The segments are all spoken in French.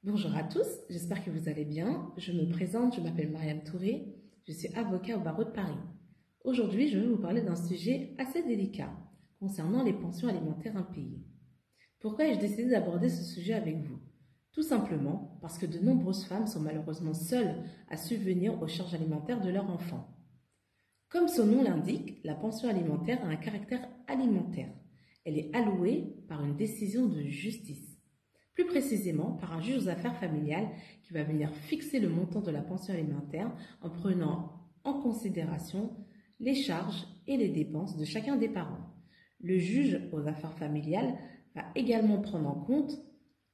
Bonjour à tous, j'espère que vous allez bien. Je me présente, je m'appelle Mariam Touré, je suis avocat au barreau de Paris. Aujourd'hui, je vais vous parler d'un sujet assez délicat concernant les pensions alimentaires impayées. Pourquoi ai-je décidé d'aborder ce sujet avec vous? Tout simplement parce que de nombreuses femmes sont malheureusement seules à subvenir aux charges alimentaires de leurs enfants. Comme son nom l'indique, la pension alimentaire a un caractère alimentaire. Elle est allouée par une décision de justice. Plus précisément par un juge aux affaires familiales qui va venir fixer le montant de la pension alimentaire en prenant en considération les charges et les dépenses de chacun des parents. Le juge aux affaires familiales va également prendre en compte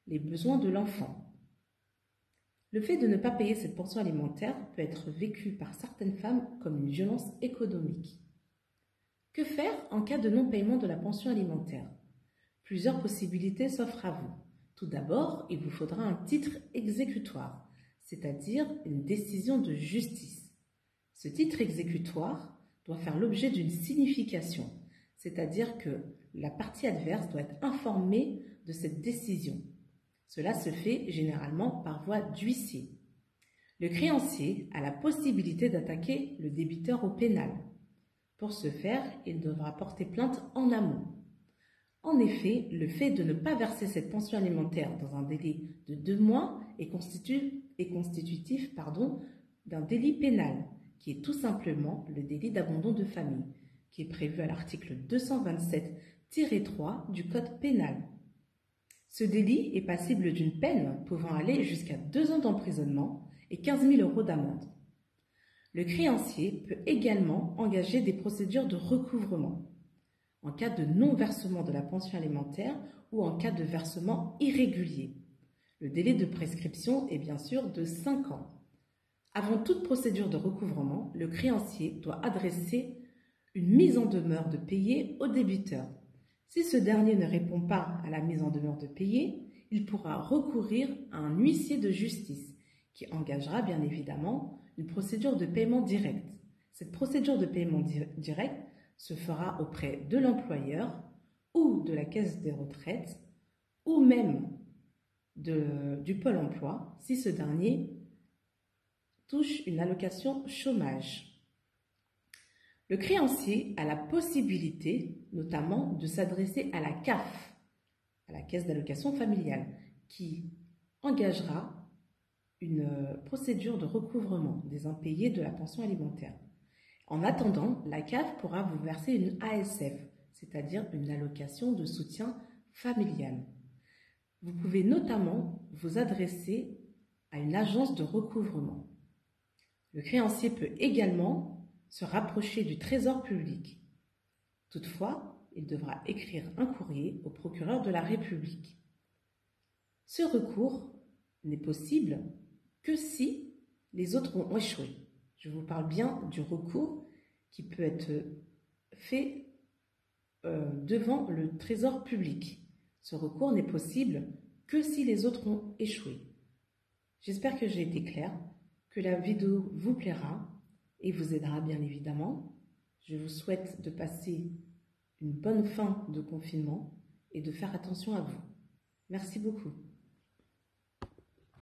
les besoins de l'enfant. Le fait de ne pas payer cette pension alimentaire peut être vécu par certaines femmes comme une violence économique. Que faire en cas de non-paiement de la pension alimentaire? Plusieurs possibilités s'offrent à vous. Tout d'abord, il vous faudra un titre exécutoire, c'est-à-dire une décision de justice. Ce titre exécutoire doit faire l'objet d'une signification, c'est-à-dire que la partie adverse doit être informée de cette décision. Cela se fait généralement par voie d'huissier. Le créancier a la possibilité d'attaquer le débiteur au pénal. Pour ce faire, il devra porter plainte en amont. En effet, le fait de ne pas verser cette pension alimentaire dans un délai de 2 mois est constitutif d'un délit pénal, qui est tout simplement le délit d'abandon de famille, qui est prévu à l'article 227-3 du Code pénal. Ce délit est passible d'une peine pouvant aller jusqu'à 2 ans d'emprisonnement et 15 000 € d'amende. Le créancier peut également engager des procédures de recouvrement en cas de non-versement de la pension alimentaire ou en cas de versement irrégulier. Le délai de prescription est bien sûr de 5 ans. Avant toute procédure de recouvrement, le créancier doit adresser une mise en demeure de payer au débiteur. Si ce dernier ne répond pas à la mise en demeure de payer, il pourra recourir à un huissier de justice qui engagera bien évidemment une procédure de paiement direct. Cette procédure de paiement direct se fera auprès de l'employeur ou de la caisse des retraites ou même du Pôle emploi si ce dernier touche une allocation chômage. Le créancier a la possibilité notamment de s'adresser à la CAF, à la caisse d'allocation familiale, qui engagera une procédure de recouvrement des impayés de la pension alimentaire. En attendant, la CAF pourra vous verser une ASF, c'est-à-dire une allocation de soutien familial. Vous pouvez notamment vous adresser à une agence de recouvrement. Le créancier peut également se rapprocher du Trésor public. Toutefois, il devra écrire un courrier au procureur de la République. Ce recours n'est possible que si les autres ont échoué. Je vous parle bien du recours qui peut être fait devant le Trésor public. Ce recours n'est possible que si les autres ont échoué. J'espère que j'ai été claire, que la vidéo vous plaira et vous aidera bien évidemment. Je vous souhaite de passer une bonne fin de confinement et de faire attention à vous. Merci beaucoup.